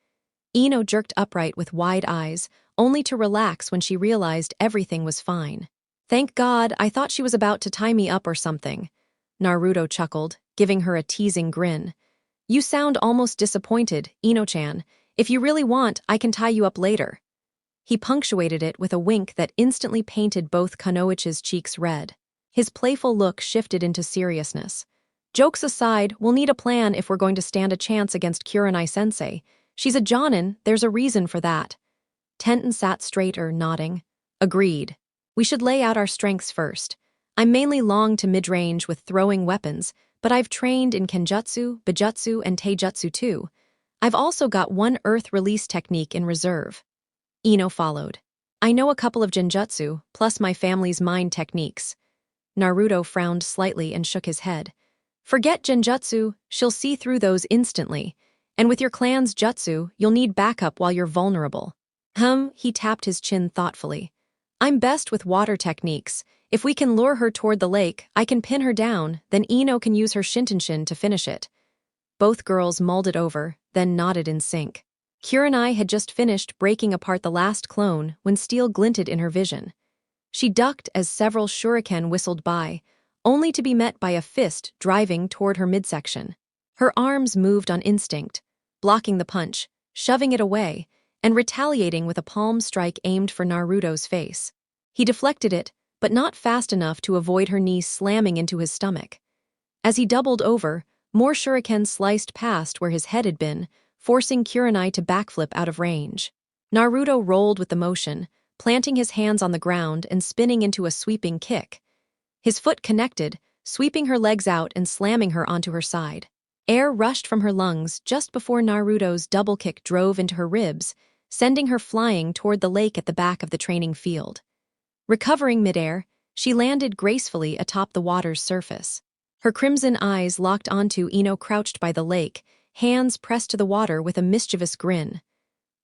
Ino jerked upright with wide eyes, only to relax when she realized everything was fine. "Thank God, I thought she was about to tie me up or something." Naruto chuckled, giving her a teasing grin. "You sound almost disappointed, Ino-chan. If you really want, I can tie you up later." He punctuated it with a wink that instantly painted both Kunoichi's cheeks red. His playful look shifted into seriousness. "Jokes aside, we'll need a plan if we're going to stand a chance against Kurenai-sensei. She's a jonin, there's a reason for that." Tenten sat straighter, nodding. "Agreed. We should lay out our strengths first. I'm mainly long to mid-range with throwing weapons, but I've trained in Kenjutsu, Bijutsu, and Taijutsu too. I've also got one earth release technique in reserve." Ino followed. "I know a couple of Genjutsu, plus my family's mind techniques." Naruto frowned slightly and shook his head. "Forget Genjutsu, she'll see through those instantly. And with your clan's jutsu, you'll need backup while you're vulnerable." He tapped his chin thoughtfully. "I'm best with water techniques. If we can lure her toward the lake, I can pin her down, then Ino can use her Shintenshin to finish it." Both girls mulled it over, then nodded in sync. Kurenai had just finished breaking apart the last clone when steel glinted in her vision. She ducked as several shuriken whistled by, only to be met by a fist driving toward her midsection. Her arms moved on instinct, blocking the punch, shoving it away, and retaliating with a palm strike aimed for Naruto's face. He deflected it, but not fast enough to avoid her knee slamming into his stomach. As he doubled over, More shurikens sliced past where his head had been, forcing Kurenai to backflip out of range. Naruto rolled with the motion, planting his hands on the ground and spinning into a sweeping kick. His foot connected, sweeping her legs out and slamming her onto her side. Air rushed from her lungs just before Naruto's double kick drove into her ribs, sending her flying toward the lake at the back of the training field. Recovering midair, she landed gracefully atop the water's surface. Her crimson eyes locked onto Ino crouched by the lake, hands pressed to the water with a mischievous grin.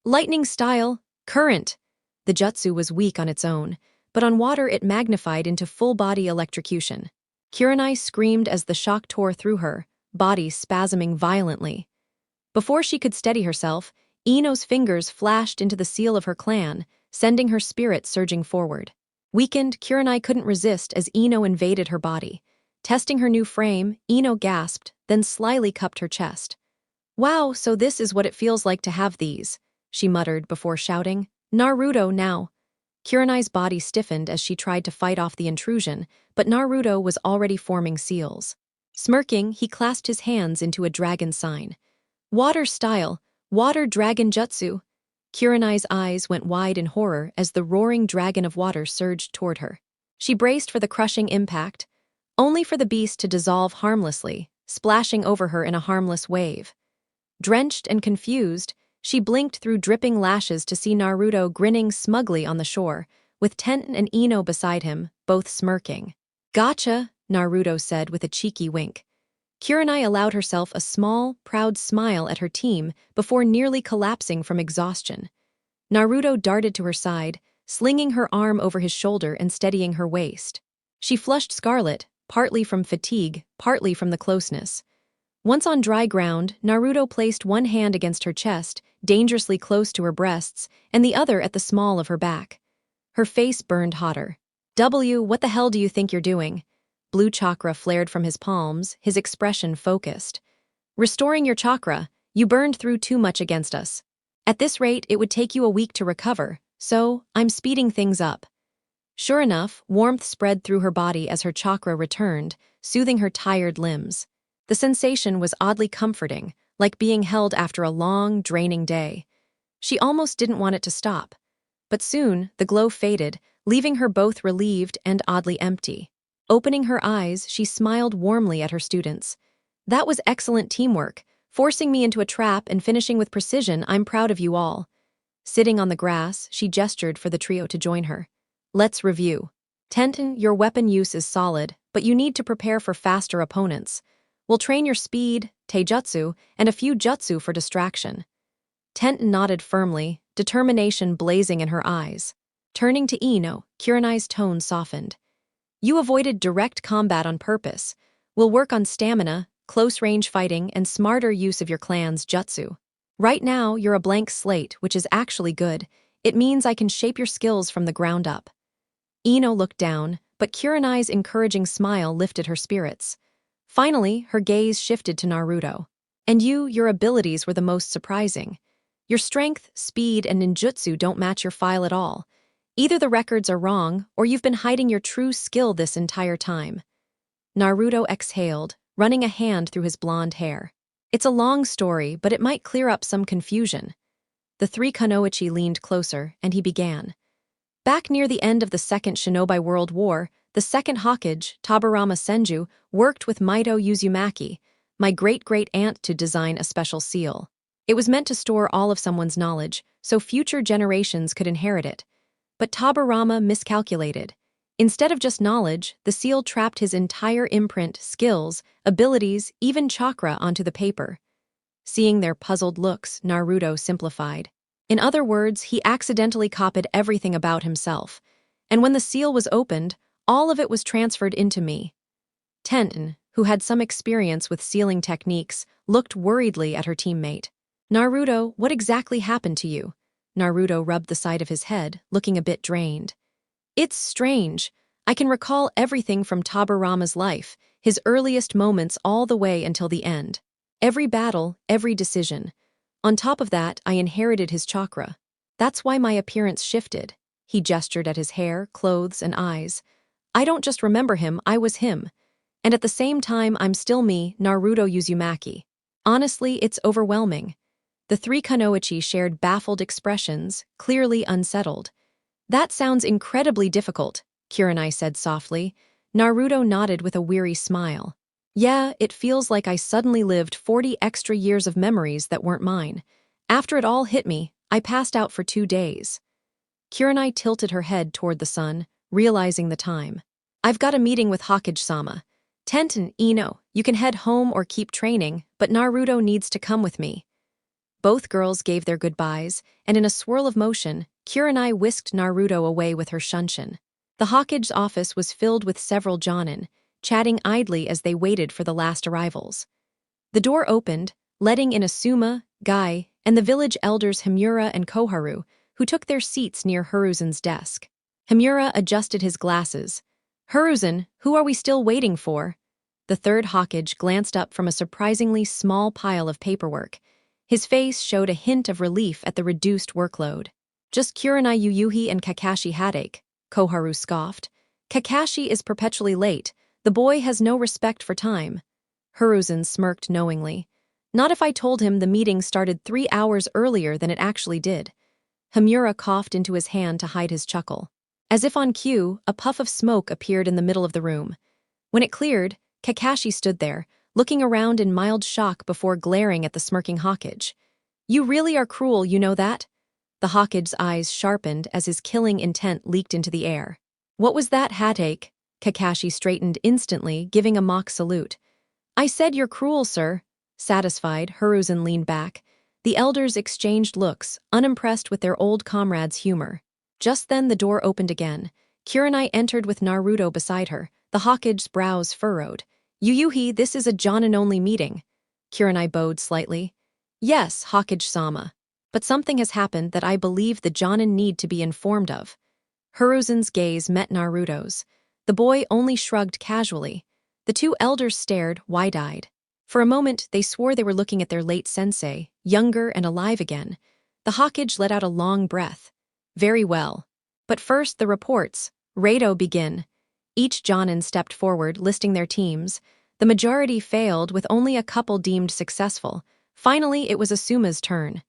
Lightning style, current! The jutsu was weak on its own, but on water it magnified into full-body electrocution. Kurenai screamed as the shock tore through her, body spasming violently. Before she could steady herself, Ino's fingers flashed into the seal of her clan, sending her spirit surging forward. Weakened, Kurenai couldn't resist as Ino invaded her body. Testing her new frame, Ino gasped, then slyly cupped her chest. "Wow, so this is what it feels like to have these," she muttered before shouting, "Naruto, now!" Kurenai's body stiffened as she tried to fight off the intrusion, but Naruto was already forming seals. Smirking, he clasped his hands into a dragon sign. "Water style, water dragon jutsu!" Kurenai's eyes went wide in horror as the roaring dragon of water surged toward her. She braced for the crushing impact, only for the beast to dissolve harmlessly, splashing over her in a harmless wave. Drenched and confused, she blinked through dripping lashes to see Naruto grinning smugly on the shore, with Tenten and Ino beside him, both smirking. "Gotcha," Naruto said with a cheeky wink. Kurenai allowed herself a small, proud smile at her team before nearly collapsing from exhaustion. Naruto darted to her side, slinging her arm over his shoulder and steadying her waist. She flushed scarlet, partly from fatigue, partly from the closeness. Once on dry ground, Naruto placed one hand against her chest, dangerously close to her breasts, and the other at the small of her back. Her face burned hotter. What the hell do you think you're doing?" Blue chakra flared from his palms, his expression focused. "Restoring your chakra, you burned through too much against us. At this rate, it would take you a week to recover, so I'm speeding things up." Sure enough, warmth spread through her body as her chakra returned, soothing her tired limbs. The sensation was oddly comforting, like being held after a long, draining day. She almost didn't want it to stop. But soon, the glow faded, leaving her both relieved and oddly empty. Opening her eyes, she smiled warmly at her students. "That was excellent teamwork, forcing me into a trap and finishing with precision. I'm proud of you all." Sitting on the grass, she gestured for the trio to join her. "Let's review. Tenten, your weapon use is solid, but you need to prepare for faster opponents. We'll train your speed, taijutsu, and a few jutsu for distraction." Tenten nodded firmly, determination blazing in her eyes. Turning to Ino, Kurenai's tone softened. "You avoided direct combat on purpose. We'll work on stamina, close-range fighting, and smarter use of your clan's jutsu. Right now, you're a blank slate, which is actually good. It means I can shape your skills from the ground up." Ino looked down, but Kurenai's encouraging smile lifted her spirits. Finally, her gaze shifted to Naruto. "And your abilities were the most surprising. Your strength, speed, and ninjutsu don't match your file at all. Either the records are wrong, or you've been hiding your true skill this entire time." Naruto exhaled, running a hand through his blonde hair. "It's a long story, but it might clear up some confusion." The three kunoichi leaned closer, and he began. "Back near the end of the Second Shinobi World War, the second Hokage, Tobirama Senju, worked with Maito Uzumaki, my great-great-aunt, to design a special seal. It was meant to store all of someone's knowledge, so future generations could inherit it. But Tobirama miscalculated. Instead of just knowledge, the seal trapped his entire imprint, skills, abilities, even chakra onto the paper." Seeing their puzzled looks, Naruto simplified. "In other words, he accidentally copied everything about himself. And when the seal was opened, all of it was transferred into me." Tenten, who had some experience with sealing techniques, looked worriedly at her teammate. "Naruto, what exactly happened to you?" Naruto rubbed the side of his head, looking a bit drained. "It's strange. I can recall everything from Tobirama's life, his earliest moments all the way until the end. Every battle, every decision. On top of that, I inherited his chakra. That's why my appearance shifted." He gestured at his hair, clothes, and eyes. "I don't just remember him, I was him." And at the same time, I'm still me, Naruto Uzumaki. Honestly, it's overwhelming. The three Kunoichi shared baffled expressions, clearly unsettled. That sounds incredibly difficult, Kurenai said softly. Naruto nodded with a weary smile. Yeah, it feels like I suddenly lived 40 extra years of memories that weren't mine. After it all hit me, I passed out for 2 days. Kurenai tilted her head toward the sun, realizing the time. I've got a meeting with Hokage-sama. Tenten, Ino, you can head home or keep training, but Naruto needs to come with me. Both girls gave their goodbyes, and in a swirl of motion, Kurenai whisked Naruto away with her shunshin. The Hokage's office was filled with several jonin, chatting idly as they waited for the last arrivals. The door opened, letting in Asuma, Guy, and the village elders Himura and Koharu, who took their seats near Hiruzen's desk. Himura adjusted his glasses. Hiruzen, who are we still waiting for? The third Hokage glanced up from a surprisingly small pile of paperwork. His face showed a hint of relief at the reduced workload. Just Kurenai Yuyuhi and Kakashi Headache, Koharu scoffed. Kakashi is perpetually late. The boy has no respect for time. Hiruzen smirked knowingly. Not if I told him the meeting started 3 hours earlier than it actually did. Himura coughed into his hand to hide his chuckle. As if on cue, a puff of smoke appeared in the middle of the room. When it cleared, Kakashi stood there, looking around in mild shock before glaring at the smirking Hokage. You really are cruel, you know that? The Hokage's eyes sharpened as his killing intent leaked into the air. What was that, Headache? Kakashi straightened instantly, giving a mock salute. I said you're cruel, sir. Satisfied, Hiruzen leaned back. The elders exchanged looks, unimpressed with their old comrade's humor. Just then the door opened again. Kurenai entered with Naruto beside her, the Hokage's brows furrowed. Yuyuhi, this is a Jonin-only meeting. Kurenai bowed slightly. Yes, Hokage-sama. But something has happened that I believe the Jonin need to be informed of. Hiruzen's gaze met Naruto's. The boy only shrugged casually. The two elders stared, wide-eyed. For a moment, they swore they were looking at their late sensei, younger and alive again. The Hokage let out a long breath. Very well. But first, the reports. Rado begin. Each Jonin stepped forward, listing their teams. The majority failed, with only a couple deemed successful. Finally, it was Asuma's turn.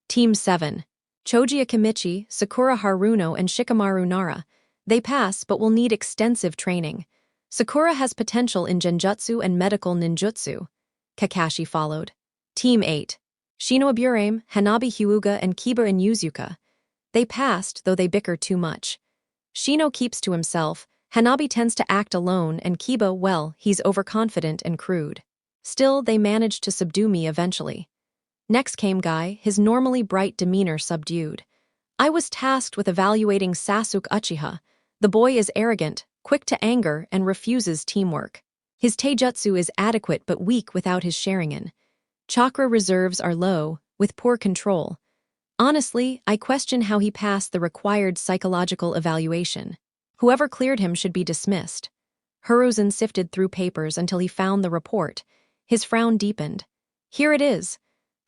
Team 7. Choji Akimichi, Sakura Haruno, and Shikamaru Nara. They pass, but will need extensive training. Sakura has potential in genjutsu and medical ninjutsu. Kakashi followed. Team 8. Shino Aburame, Hanabi Hyuga, and Kiba and Yuzuka. They passed, though they bicker too much. Shino keeps to himself, Hanabi tends to act alone, and Kiba, well, he's overconfident and crude. Still, they managed to subdue me eventually. Next came Guy, his normally bright demeanor subdued. I was tasked with evaluating Sasuke Uchiha. The boy is arrogant, quick to anger, and refuses teamwork. His taijutsu is adequate but weak without his Sharingan. Chakra reserves are low, with poor control. Honestly, I question how he passed the required psychological evaluation. Whoever cleared him should be dismissed. Hiruzen sifted through papers until he found the report. His frown deepened. Here it is.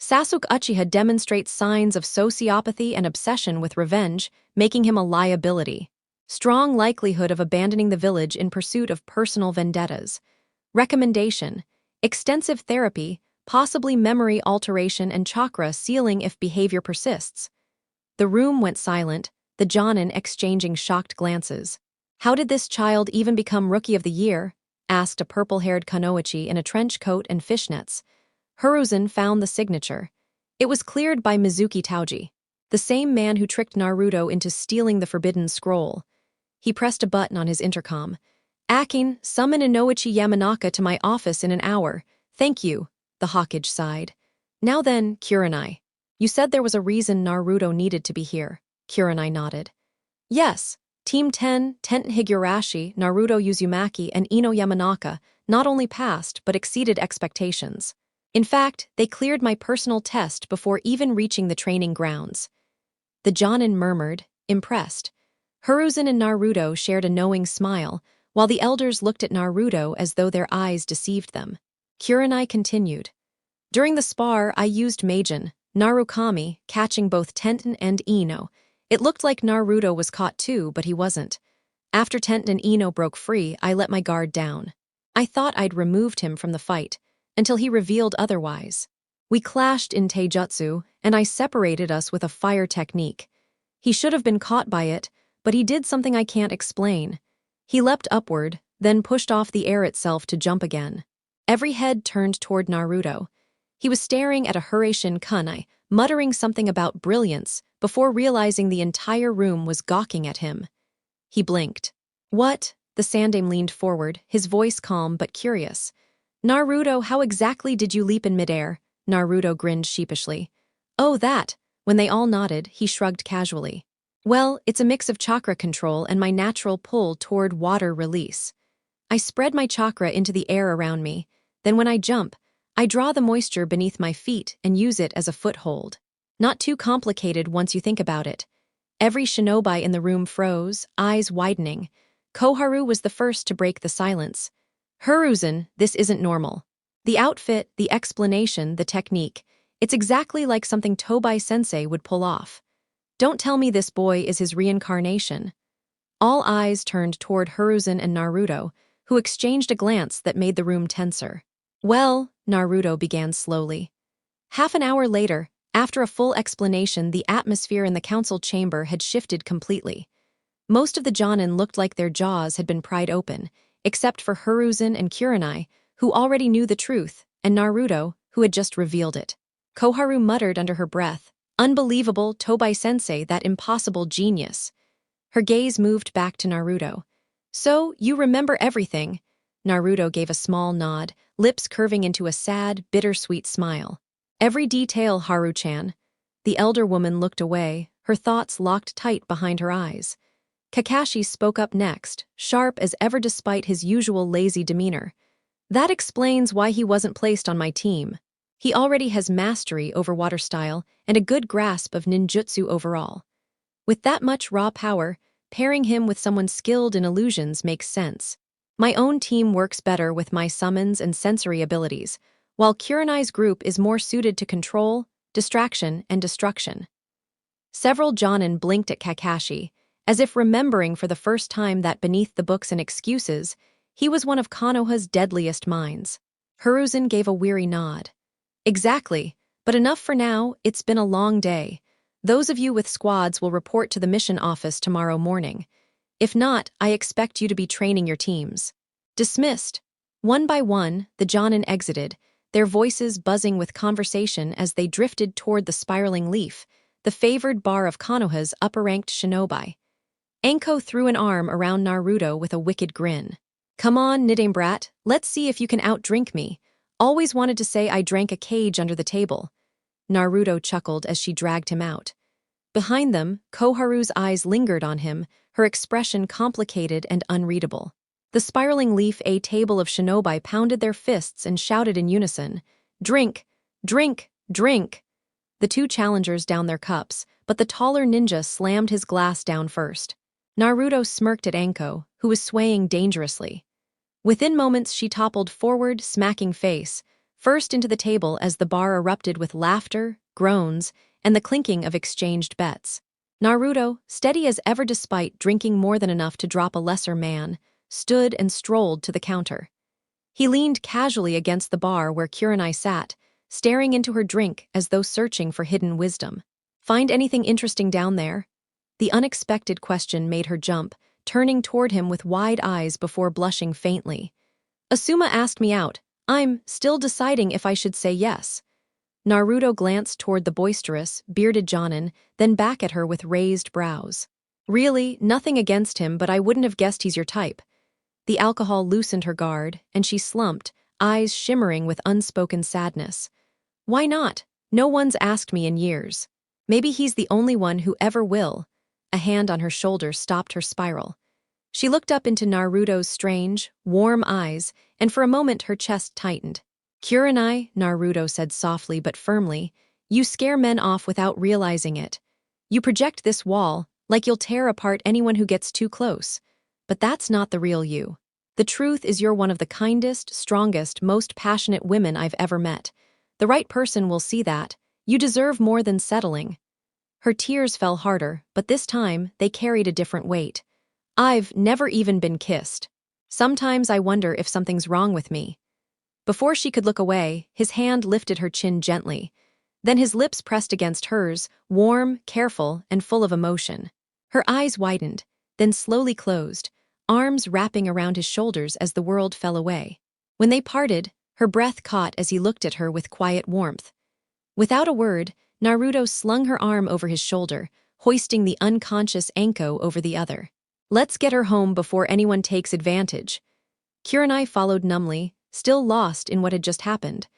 Sasuke Uchiha demonstrates signs of sociopathy and obsession with revenge, making him a liability. Strong likelihood of abandoning the village in pursuit of personal vendettas. Recommendation: extensive therapy, possibly memory alteration and chakra sealing if behavior persists. The room went silent, the Jonin exchanging shocked glances. How did this child even become Rookie of the Year? Asked a purple-haired Kunoichi in a trench coat and fishnets. Hiruzen found the signature. It was cleared by Mizuki Tauji, the same man who tricked Naruto into stealing the forbidden scroll. He pressed a button on his intercom. Akin, summon Inoichi Yamanaka to my office in an hour. Thank you, the Hokage sighed. Now then, Kurenai. You said there was a reason Naruto needed to be here. Kurenai nodded. Yes, Team 10, Tenten Higurashi, Naruto Uzumaki, and Ino Yamanaka not only passed but exceeded expectations. In fact, they cleared my personal test before even reaching the training grounds. The Jonin murmured, impressed. Hiruzen and Naruto shared a knowing smile, while the elders looked at Naruto as though their eyes deceived them. Kurenai continued. During the spar, I used Meijin, Narukami, catching both Tenten and Ino. It looked like Naruto was caught too, but he wasn't. After Tenten and Ino broke free, I let my guard down. I thought I'd removed him from the fight, until he revealed otherwise. We clashed in taijutsu, and I separated us with a fire technique. He should have been caught by it, but he did something I can't explain. He leapt upward, then pushed off the air itself to jump again. Every head turned toward Naruto. He was staring at a Hurricane kunai, muttering something about brilliance, before realizing the entire room was gawking at him. He blinked. What? The Sandaime leaned forward, his voice calm but curious. Naruto, how exactly did you leap in midair? Naruto grinned sheepishly. Oh, that. When they all nodded, he shrugged casually. Well, it's a mix of chakra control and my natural pull toward water release. I spread my chakra into the air around me. Then when I jump, I draw the moisture beneath my feet and use it as a foothold. Not too complicated once you think about it. Every shinobi in the room froze, eyes widening. Koharu was the first to break the silence. Hiruzen, this isn't normal. The outfit, the explanation, the technique. It's exactly like something Tobai-sensei would pull off. Don't tell me this boy is his reincarnation. All eyes turned toward Hiruzen and Naruto, who exchanged a glance that made the room tenser. Well, Naruto began slowly. Half an hour later, after a full explanation, the atmosphere in the council chamber had shifted completely. Most of the Jonin looked like their jaws had been pried open, except for Hiruzen and Kurenai, who already knew the truth, and Naruto, who had just revealed it. Koharu muttered under her breath, "Unbelievable, Tobai-sensei, that impossible genius." Her gaze moved back to Naruto. "So, you remember everything?" Naruto gave a small nod, lips curving into a sad, bittersweet smile. "Every detail, Haru-chan." The elder woman looked away, her thoughts locked tight behind her eyes. Kakashi spoke up next, sharp as ever despite his usual lazy demeanor. "That explains why he wasn't placed on my team. He already has mastery over water style and a good grasp of ninjutsu overall. With that much raw power, pairing him with someone skilled in illusions makes sense. My own team works better with my summons and sensory abilities, while Kurenai's group is more suited to control, distraction, and destruction." Several Jonin blinked at Kakashi, as if remembering for the first time that beneath the books and excuses, he was one of Konoha's deadliest minds. Hiruzen gave a weary nod. "Exactly, but enough for now, it's been a long day. Those of you with squads will report to the mission office tomorrow morning. If not, I expect you to be training your teams." Dismissed. One by one, the Jonin exited, their voices buzzing with conversation as they drifted toward the spiraling leaf, the favored bar of Konoha's upper-ranked shinobi. Anko threw an arm around Naruto with a wicked grin. "Come on, Nidaime brat, let's see if you can outdrink me. Always wanted to say I drank a cage under the table." Naruto chuckled as she dragged him out. Behind them, Koharu's eyes lingered on him, her expression complicated and unreadable. The spiraling leaf A table of shinobi pounded their fists and shouted in unison, "Drink! Drink! Drink!" The two challengers downed their cups, but the taller ninja slammed his glass down first. Naruto smirked at Anko, who was swaying dangerously. Within moments she toppled forward, smacking face, first into the table as the bar erupted with laughter, groans, and the clinking of exchanged bets. Naruto, steady as ever despite drinking more than enough to drop a lesser man, stood and strolled to the counter. He leaned casually against the bar where Kurenai sat, staring into her drink as though searching for hidden wisdom. "Find anything interesting down there?" The unexpected question made her jump, turning toward him with wide eyes before blushing faintly. "Asuma asked me out. I'm still deciding if I should say yes." Naruto glanced toward the boisterous, bearded Jonin, then back at her with raised brows. "Really, nothing against him, but I wouldn't have guessed he's your type." The alcohol loosened her guard, and she slumped, eyes shimmering with unspoken sadness. "Why not? No one's asked me in years. Maybe he's the only one who ever will." A hand on her shoulder stopped her spiral. She looked up into Naruto's strange, warm eyes, and for a moment her chest tightened. "Kurenai," Naruto said softly but firmly, "you scare men off without realizing it. You project this wall, like you'll tear apart anyone who gets too close. But that's not the real you. The truth is you're one of the kindest, strongest, most passionate women I've ever met. The right person will see that. You deserve more than settling." Her tears fell harder, but this time they carried a different weight. "I've never even been kissed." Sometimes I wonder if something's wrong with me. Before she could look away, his hand lifted her chin gently. Then his lips pressed against hers, warm, careful, and full of emotion. Her eyes widened, then slowly closed, arms wrapping around his shoulders as the world fell away. When they parted, her breath caught as he looked at her with quiet warmth. Without a word, Naruto slung her arm over his shoulder, hoisting the unconscious Anko over the other. Let's get her home before anyone takes advantage. Kurenai followed numbly, still lost in what had just happened.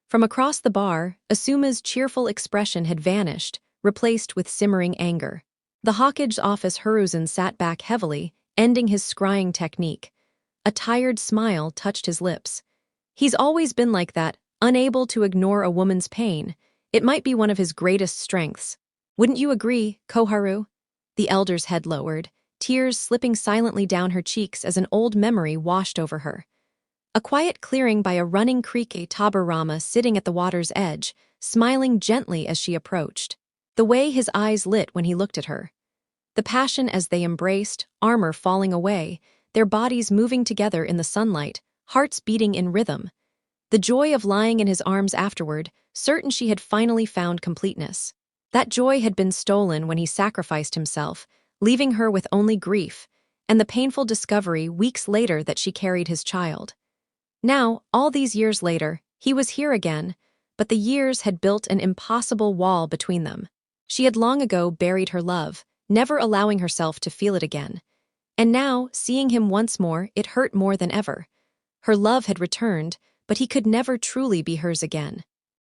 From across the bar, Asuma's cheerful expression had vanished, replaced with simmering anger. The Hawkage's office Hiruzen sat back heavily, ending his scrying technique. A tired smile touched his lips. He's always been like that, unable to ignore a woman's pain. It might be one of his greatest strengths. Wouldn't you agree, Koharu? The elder's head lowered, tears slipping silently down her cheeks as an old memory washed over her. A quiet clearing by a running creek, a Tobirama sitting at the water's edge, smiling gently as she approached. The way his eyes lit when he looked at her. The passion as they embraced, armor falling away, their bodies moving together in the sunlight, hearts beating in rhythm. The joy of lying in his arms afterward, certain she had finally found completeness. That joy had been stolen when he sacrificed himself, leaving her with only grief, and the painful discovery weeks later that she carried his child. Now, all these years later, he was here again, but the years had built an impossible wall between them. She had long ago buried her love, never allowing herself to feel it again. And now, seeing him once more, it hurt more than ever. Her love had returned, but he could never truly be hers again.